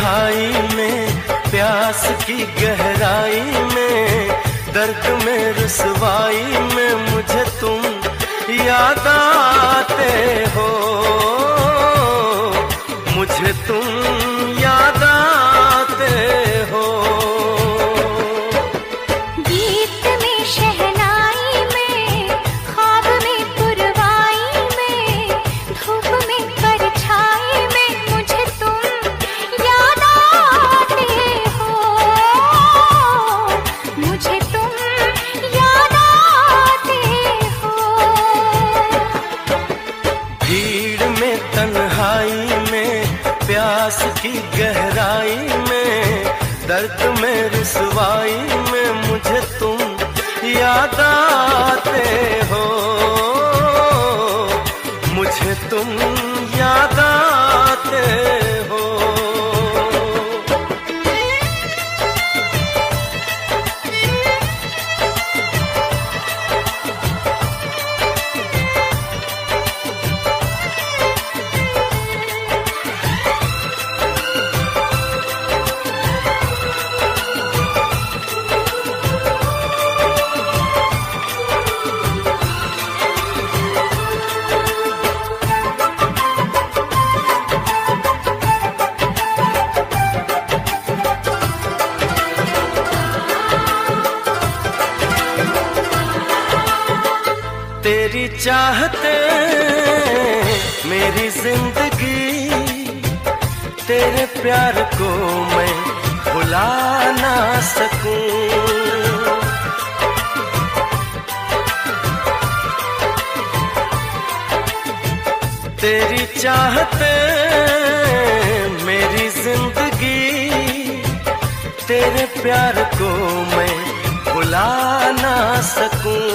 तन्हाई में, प्यास की गहराई में, दर्द में रुसवाई में मुझे तुम याद आते हो, मुझे तुम याद आते हो। गीत में शहनाई में, ख्वाब में पुरवाई में, धूप में परछाई में मुझे तुम याद आते हो, मुझे तुम याद आते हो। भीड़ में तन्हाई में, प्यास की गहराई में, दर्द में रुसवाई में मुझे तुम याद आते हो, मुझे तुम याद आते हो। तेरी चाहते मेरी जिंदगी, तेरे प्यार को मैं भुला ना सकूं। तेरी चाहते मेरी जिंदगी, तेरे प्यार को मैं भुला ना सकूं।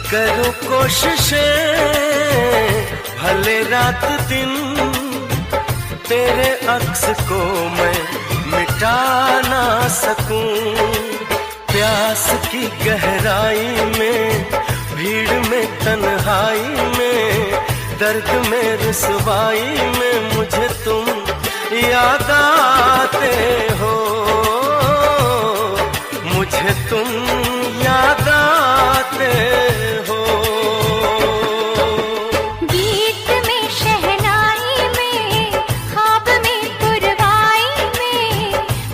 करूं कोशिशें भले रात दिन, तेरे अक्स को मैं मिटा ना सकूं। प्यास की गहराई में, भीड़ में तन्हाई में, दर्द में रुसवाई में मुझे तुम याद आते हो, मुझे तुम याद आते हो। गीत में शहनाई में, ख्वाब में पुरवाई में,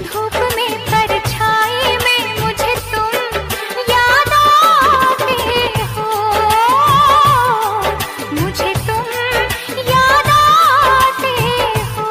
धूप में परछाई में मुझे तुम याद आते हो, मुझे तुम याद आते हो।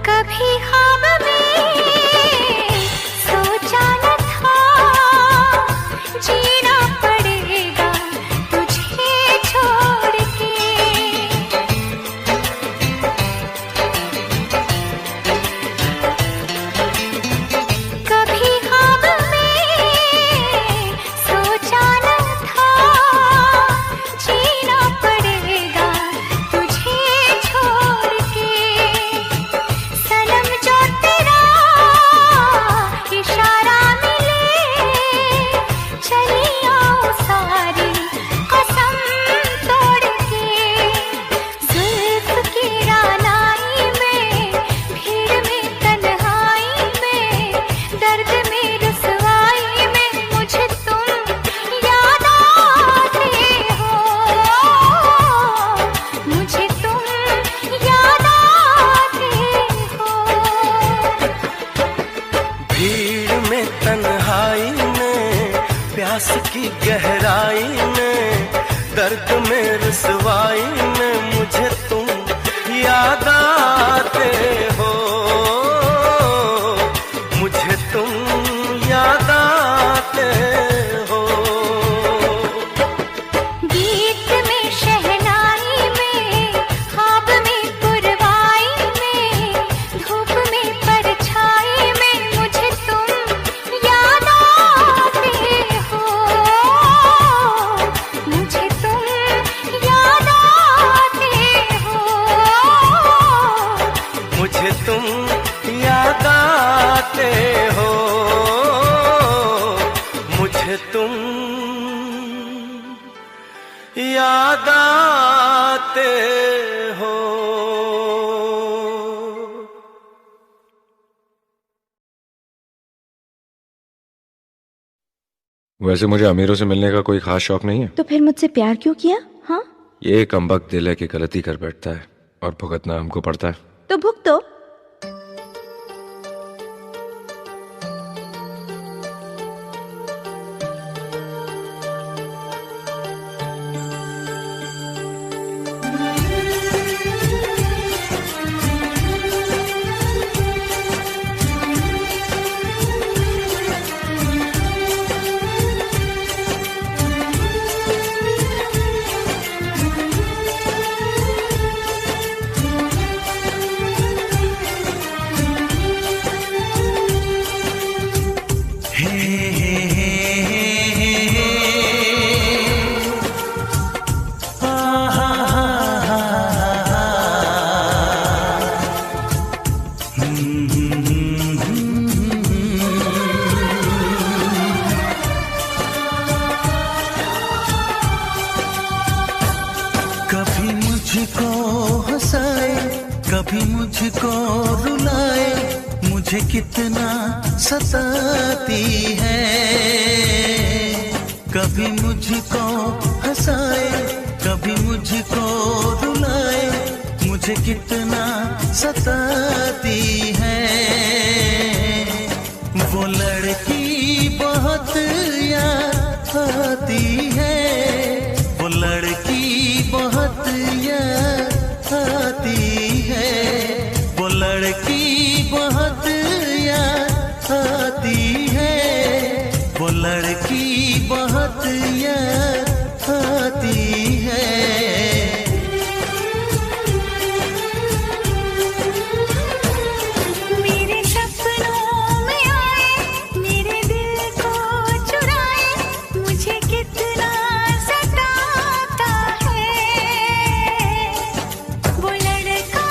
कभी ख्वाब में सोचा न था, जीना पड़ेगा तुझे छोड़ के। कभी ख्वाब में सोचा न था, जीना पड़ेगा तुझे छोड़ के। सनम जो तेरा इशारा मिले, चली आओ सारी कसम तोड़ के। जुल्फ की रानाई में, भीड़ में तन्हाई में, दर्द में रुसवाई में मुझे तुम याद आते हो, मुझे तुम याद आते हो। भीड़ में तन्हाई में, प्यास की गहराई में, दर्द में रुसवाई में मुझे तुम याद आते हो, मुझे तुम याद आते हो। गीत में शहनाई में, ख्वाब में पुरवा तुम याद आते हो। वैसे मुझे अमीरों से मिलने का कोई खास शौक नहीं है। तो फिर मुझसे प्यार क्यों किया? हाँ, ये कमबख्त दिल है कि गलती कर बैठता है और भुगतना हमको पड़ता है। तो भुगतो। कभी मुझको हंसाए, कभी मुझको रुलाए, मुझे कितना सताती है। कभी मुझको हंसाए, कभी मुझको रुलाए, मुझे कितना सताती है। वो लड़की बहुत याद आती है, वो लड़की बहुत याद आती है, वो लड़की बहुत याद आती है, वो लड़की बहुत याद आती है। मेरे सपनों में आए, मेरे दिल को चुराए, मुझे कितना सताता है। वो लड़का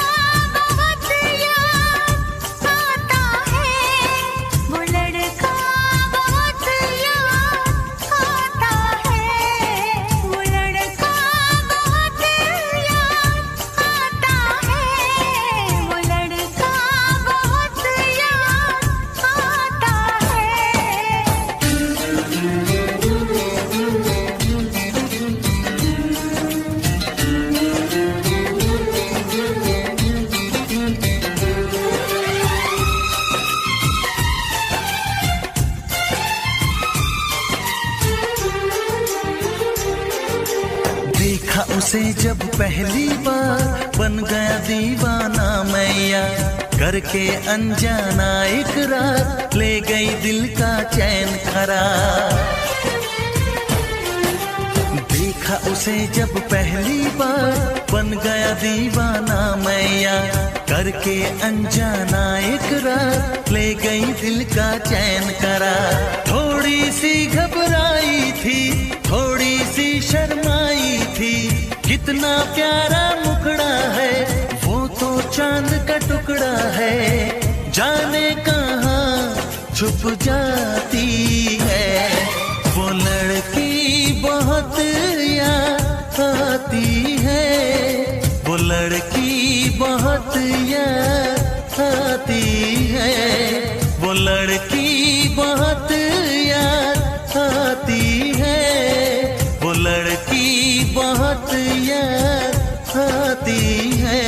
बहुत याद आता है, वो लड़का बहुत याद आता है, वो लड़का बहुत याद आता है, वो लड़का बहुत याद आता देखा उसे जब पहली बार, बन गया दीवाना मैया, करके अनजाना इकरार, ले गई दिल का चैन करार। देखा उसे जब पहली बार, बन गया दीवाना मैया, करके अनजाना इकरार, ले गई दिल का चैन करार। थोड़ी सी घबराई थी, थोड़ी सी शर्माई थी, कितना प्यारा मुखड़ा है, वो तो चांद का टुकड़ा है, जाने कहाँ छुप जाती है। वो लड़की बहुत याद आती है, वो लड़की बहुत याद आती है, वो लड़की बहुत याद आती है, वो लड़की बहुत याद आती है।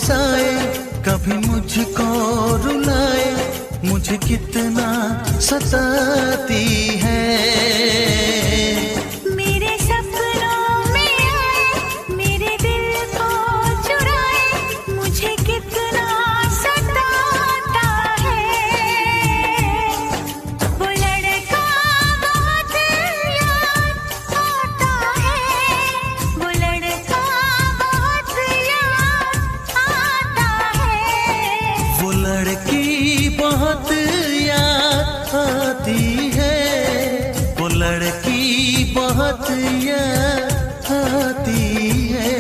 हंसाए, कभी मुझको रुलाए, मुझे कितना सताती है। मेरे सपनों में आए, मेरे दिल को चुराए, मुझे कितना सताता है। वो लड़का बहुत याद आता है, वो लड़का बहुत याद आता है। वो लड़की बहुत याद आती है, वो लड़की बहुत याद आती है।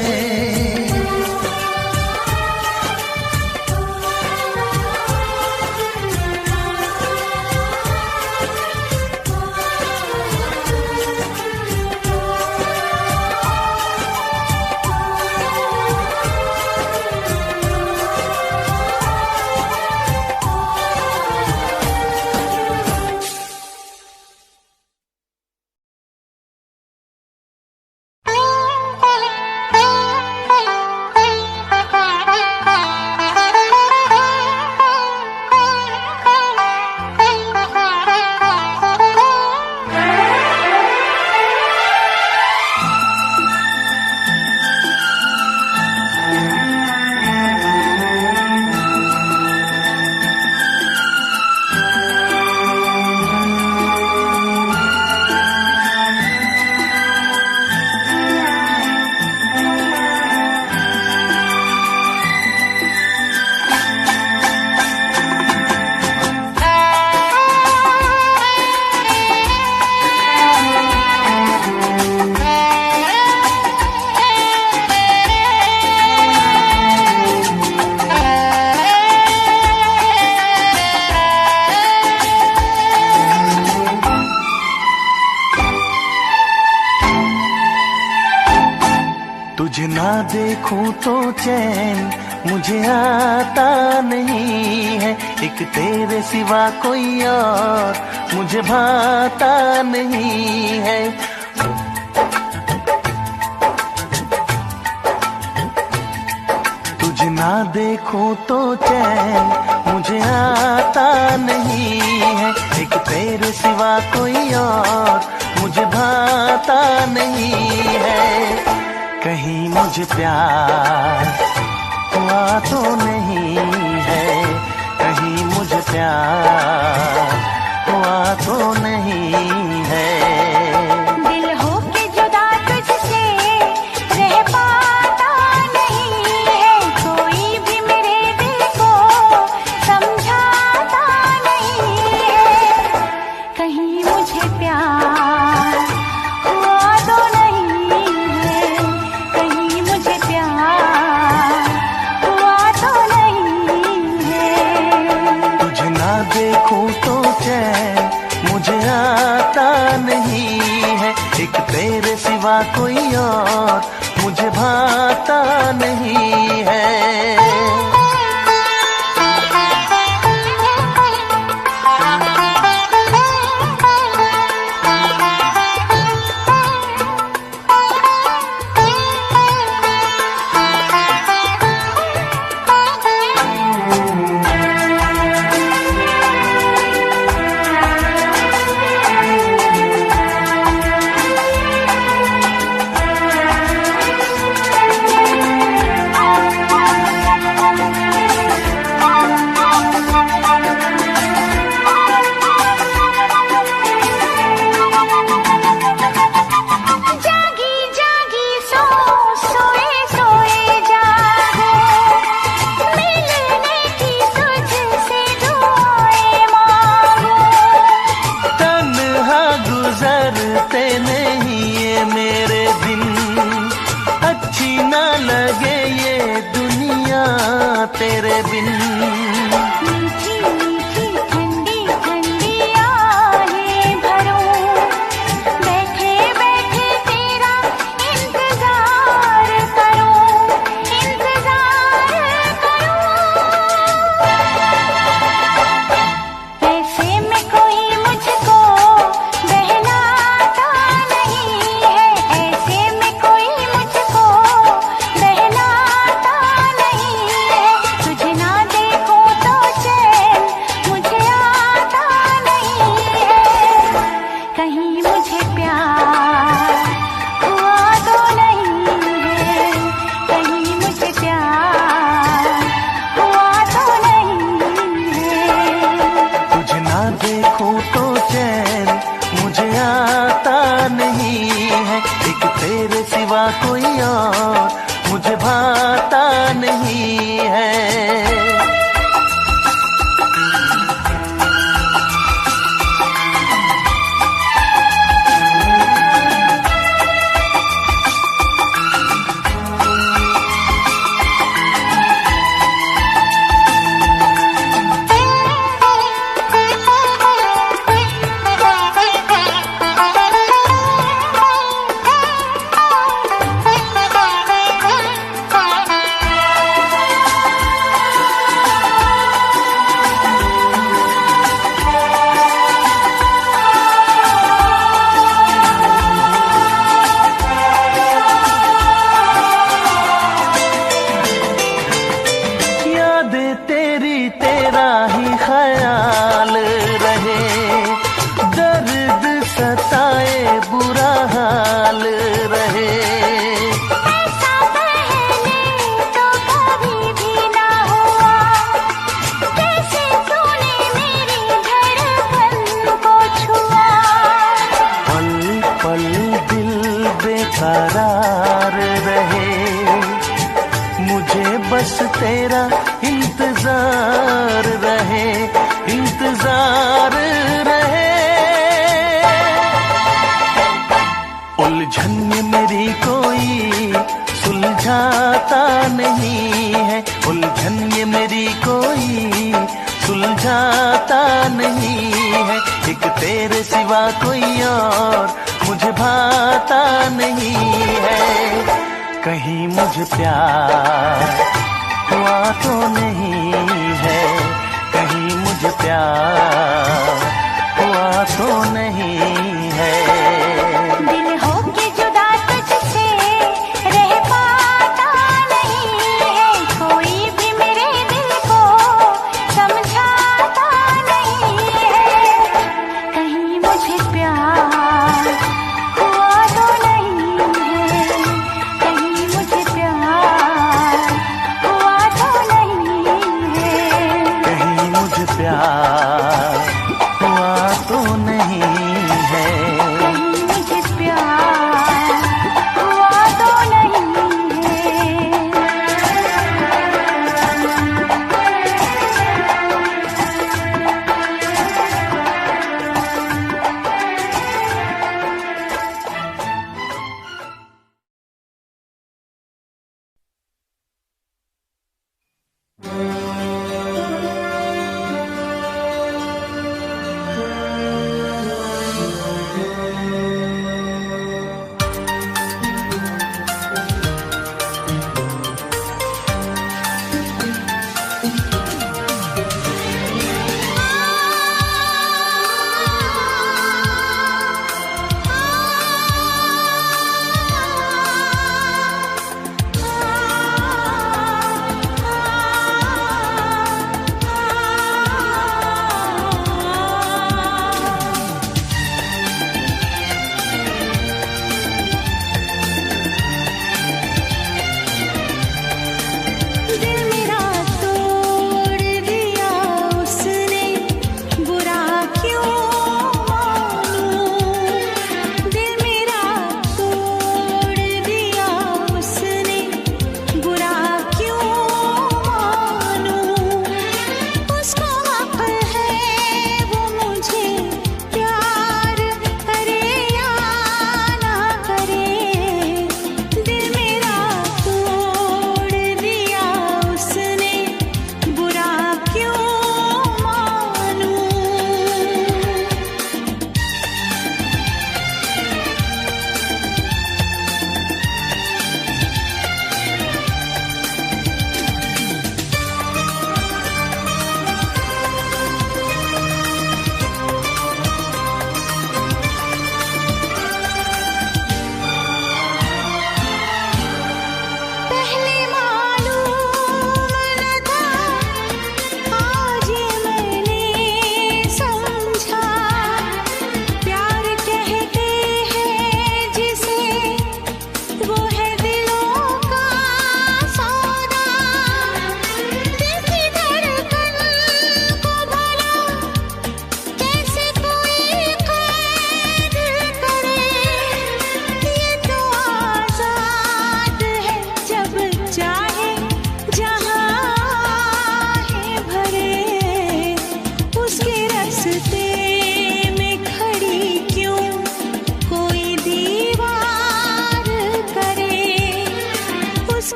तुझे ना देखूं तो चैन मुझे आता नहीं है, एक तेरे सिवा कोई और मुझे भाता नहीं है। तुझे ना देखूं तो चैन मुझे आता नहीं है, एक तेरे सिवा कोई और मुझे भाता नहीं है। कहीं मुझे प्यार हुआ तो नहीं है, कहीं मुझे प्यार हुआ तो नहीं है। दिल हो के जुदा तुझसे रह पाता नहीं है, कोई भी मेरे दिल को समझाता नहीं है। कहीं मुझे प्यार हुआ तो नहीं है, कहीं मुझे प्यार हुआ तो नहीं है। तुझे ना देखूं तो चैन मुझे आता नहीं है, एक तेरे सिवा कोई और मुझे भाता नहीं है। सिवा कोई और मुझे भाता नहीं है। तेरा ही ख्याल रहे, दर्द सताए बुरा हाल रहे। ऐसा पहले तो कभी भी ना हुआ, कैसे तूने मेरी धड़कन को छुआ। पल पल दिल बेकरार रहे, मुझे बस तेरा इंतजार रहे, इंतजार रहे। उलझन में मेरी कोई सुलझाता नहीं है, उलझन में मेरी कोई सुलझाता नहीं है। एक तेरे सिवा कोई और मुझे भाता नहीं है। कहीं मुझे प्यार हुआ तो नहीं है, कहीं मुझे प्यार हुआ तो नहीं है। दिल हो के जुदा तुझसे रह पाता नहीं है, कोई भी मेरे दिल को समझाता नहीं है। कहीं मुझे प्यार हुआ तो नहीं है, कहीं मुझे प्यार हुआ तो नहीं है। कहीं मुझे प्यार हुआ तो नहीं है।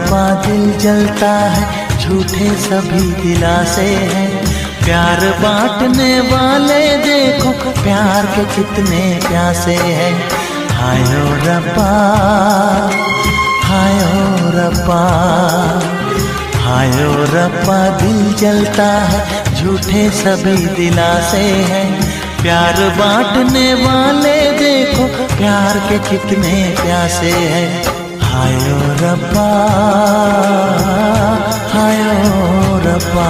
रब्बा दिल जलता है, झूठे सभी दिलासे हैं। प्यार बांटने वाले देखो प्यार के कितने प्यासे हैं। हाय ओ रब्बा, हाय ओ रब्बा, हाय ओ रब्बा दिल जलता है, झूठे सभी दिलासे हैं। प्यार बांटने वाले देखो प्यार के कितने प्यासे हैं। हाय ओ रब्बा, हाय ओ रब्बा।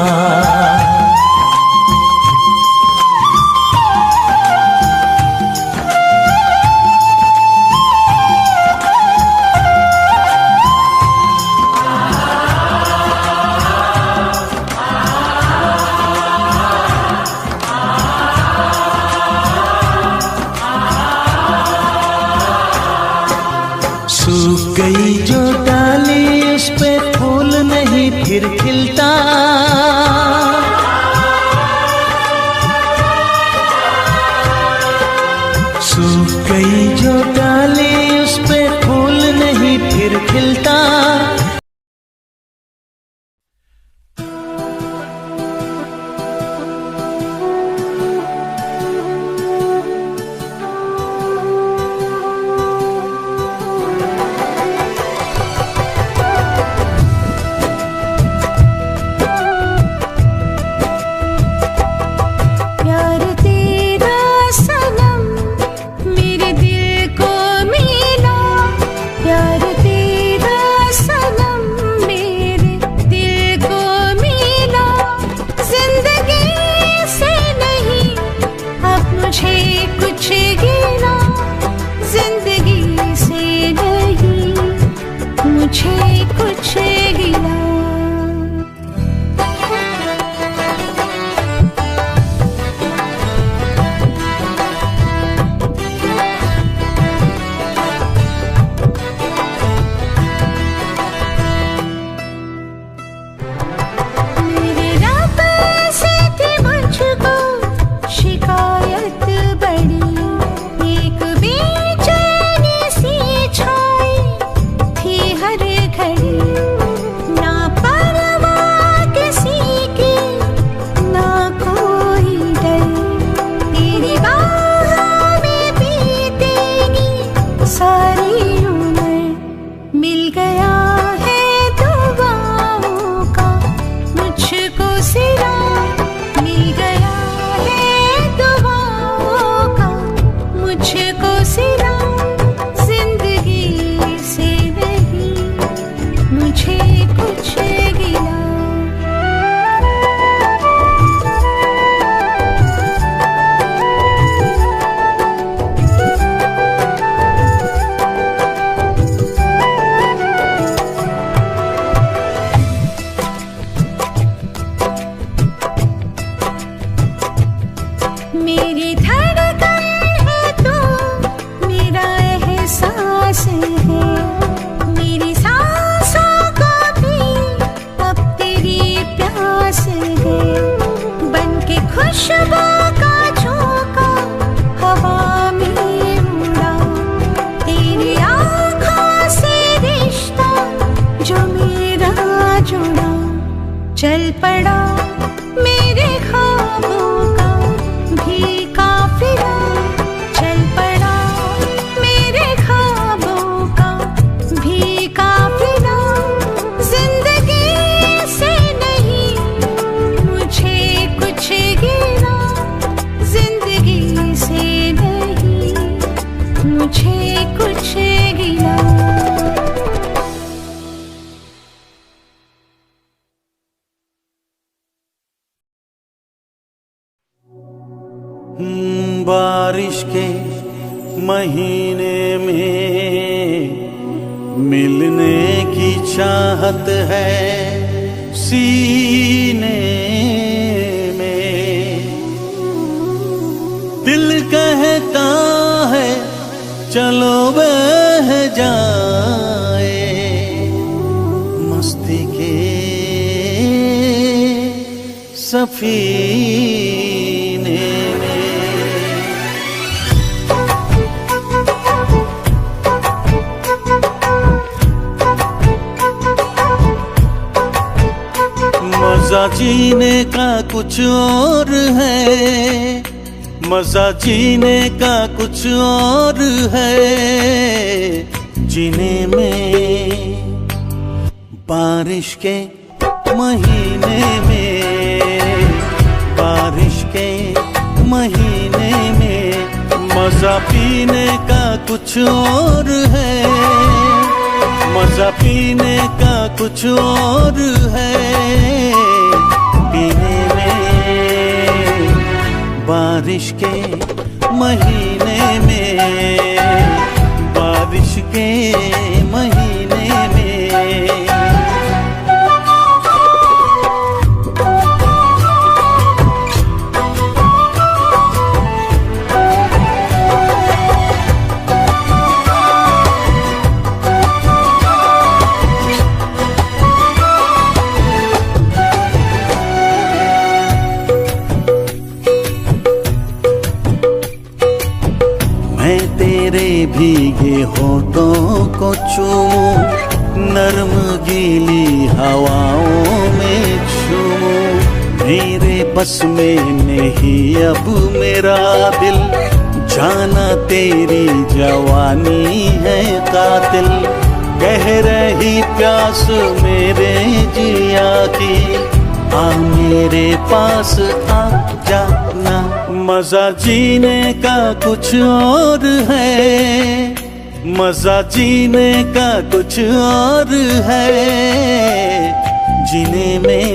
सूख गई जो डाली उस पे फूल नहीं फिर खिलता। सूख गई जो डाली उस पे फूल नहीं फिर खिलता। प्यार तेरा सनम मेरे दिल को मिला। प्यार तेरा सनम मेरे दिल को मिला। जिंदगी से नहीं अब मुझे कुछ गिला। जिंदगी से नहीं मुझे कुछ गिला। मेरे रब से थी मुझको शिकायत बड़ी। एक बेचैनी सी छाई थी हर घड़ी। ना परवाह किसी की ना कोई डर। तेरी बाहों में बीतेगी सारी उम्र। मिल गया है दुआओं का मुझको सिरा। मिल गया है दुआओं का मुझको सिरा। जिंदगी से नहीं मुझे कुछ गिला। मेरी धड़कन है तू, मेरा एहसास है। मेरी सांसों को भी अब तेरी प्यास है। बन के खुशबू का झोंका हवा में उड़ा। तेरी आँखों से रिश्ता जो मेरा जुड़ा। चल पड़ा मेरे ख्वाबों का भी काफिला। चल पड़ा मेरे ख्वाबों का भी काफिला। जिंदगी से नहीं मुझे कुछ गिला। जिंदगी से नहीं मुझे कुछ गिला। बारिश के महीने में मिलने की चाहत है सीने में। दिल कहता है चलो बह जाए मस्ती के सफीने में। मजा जीने का कुछ और है, मजा जीने का कुछ और है। जीने में बारिश के महीने में, बारिश के महीने में मजा पीने का कुछ और है, मजा पीने का कुछ और है। पीने में बारिश के महीने में, बारिश के महीने में। भीगे होठों को चूमूं, नर्म गीली हवाओं में झूमूं। मेरे बस में नहीं अब मेरा दिल, जाना तेरी जवानी है कातिल। कह रही प्यास मेरे जिया की, आ मेरे पास आ जाना। मजा जीने का कुछ और है, मजा जीने का कुछ और है। जीने में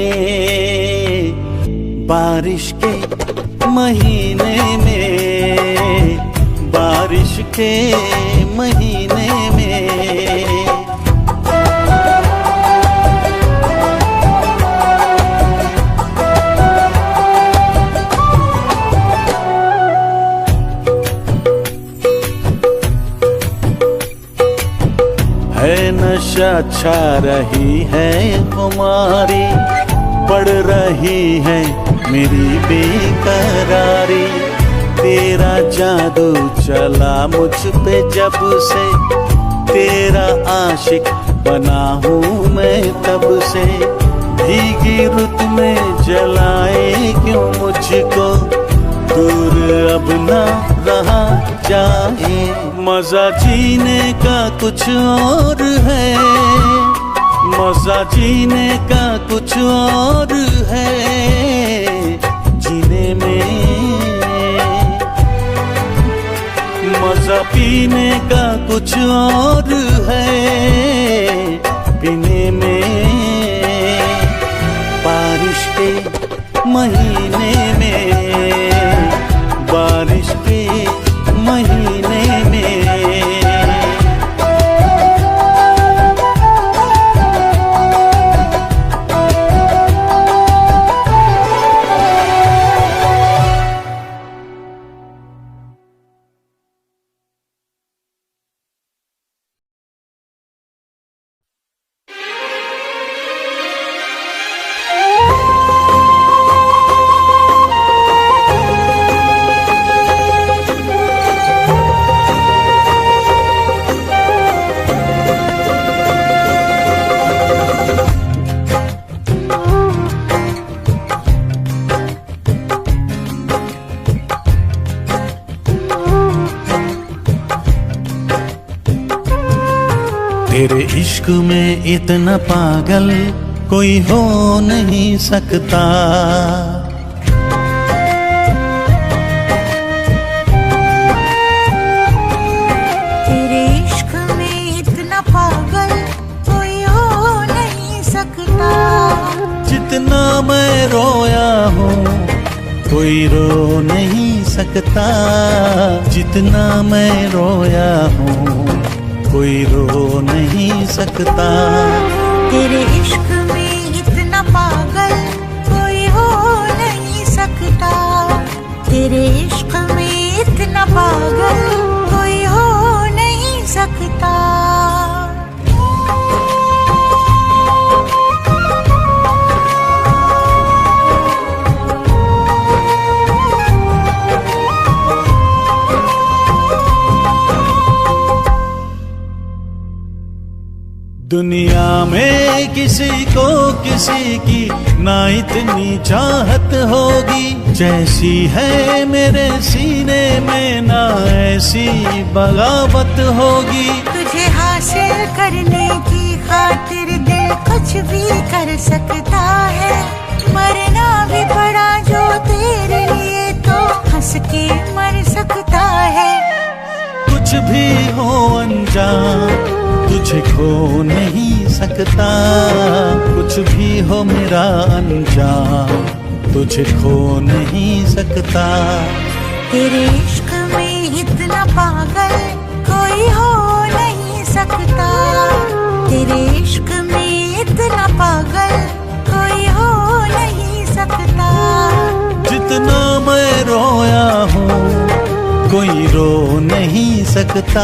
बारिश के महीने में, बारिश के महीने में। है नशा छा रही है खुमारी, बढ़ रही है मेरी बेकरारी। तेरा जादू चला मुझ पे जब से, तेरा आशिक बना हूँ मैं तब से। भीगी रुत में जलाए क्यों मुझको, दूर अब ना रहा जाए। मजा जीने का कुछ और है, मजा जीने का कुछ और है। जीने में मजा पीने का कुछ और है। पीने में बारिश के महीने में, बारिश के महीने में। तेरे इश्क में इतना पागल कोई हो नहीं सकता। तेरे इश्क में इतना पागल कोई हो नहीं सकता। जितना मैं रोया हूँ कोई रो नहीं सकता। जितना मैं रोया हूँ कोई रो नहीं सकता। तेरे इश्क में इतना पागल कोई हो नहीं सकता। तेरे इश्क में इतना पागल कोई हो नहीं सकता। दुनिया में किसी को किसी की ना इतनी चाहत होगी जैसी है मेरे सीने में, ना ऐसी बगावत होगी। तुझे हासिल करने की खातिर दिल कुछ भी कर सकता है, मरना भी पड़ा जो तेरे लिए तो हंस के मर सकता है। कुछ भी हो अनजान तुझे खो नहीं सकता, कुछ भी हो मेरा अनजान तुझे खो नहीं सकता। तेरे इश्क में इतना पागल कोई हो नहीं सकता, तेरे इश्क में इतना पागल कोई हो नहीं सकता। जितना मैं रोया हूँ कोई रो नहीं सकता,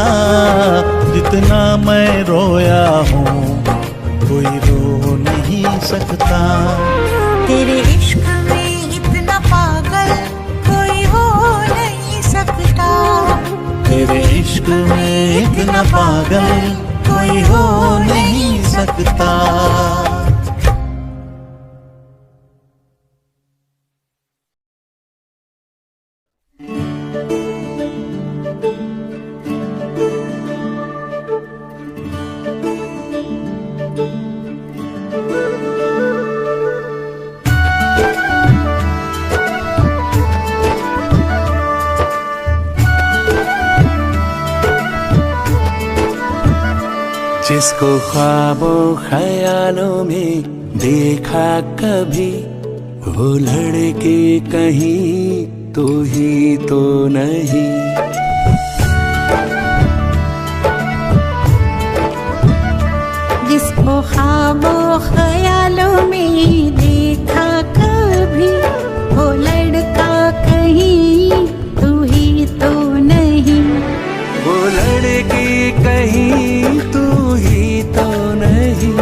जितना मैं रोया हूँ कोई रो नहीं सकता। तेरे इश्क में इतना पागल कोई हो नहीं सकता, तेरे इश्क में इतना पागल कोई हो नहीं सकता। जिसको ख्वाबों ख्यालों में देखा कभी, वो लड़के कहीं तो ही तो नहीं। जिसको ख्वाबों ख्यालों में देखा कभी, वो लड़का कहीं तू ही तो नहीं। वो लड़की कहीं तू ही तो नहीं,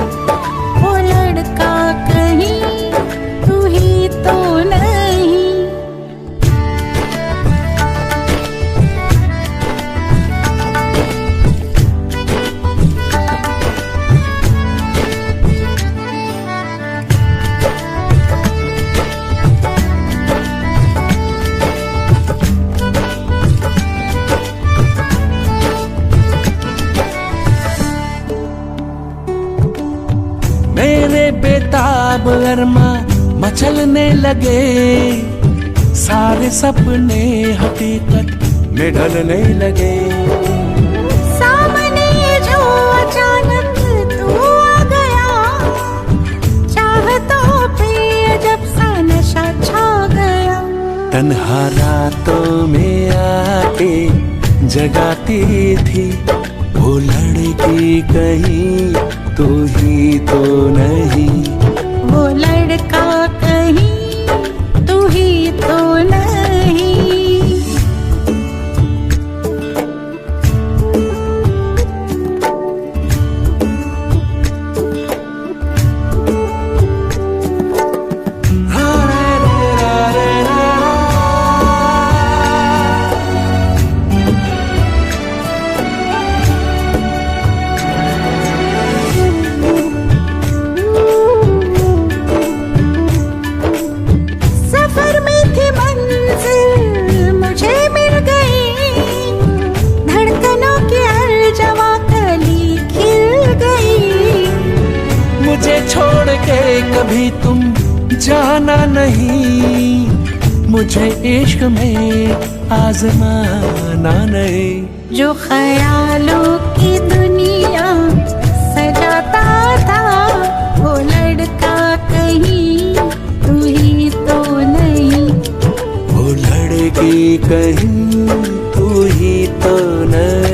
वो लड़का कहीं तू ही तो नहीं। मेरे बेताब अरमा मचलने लगे, सारे सपने हकीकत में ढलने लगे। सामने जो अचानक तू आ गया, चाहतों पे जब सा नशा छा गया। तन्हा रातों में आके जगाती थी, वो लड़की कहीं तू ही तो नहीं। वो लड़का कहीं तू ही तो नहीं। कभी तुम जाना नहीं, मुझे इश्क में आजमाना नहीं। जो ख्यालों की दुनिया सजाता था, वो लड़का कहीं तू ही तो नहीं। वो लड़की कहीं तू ही तो नहीं।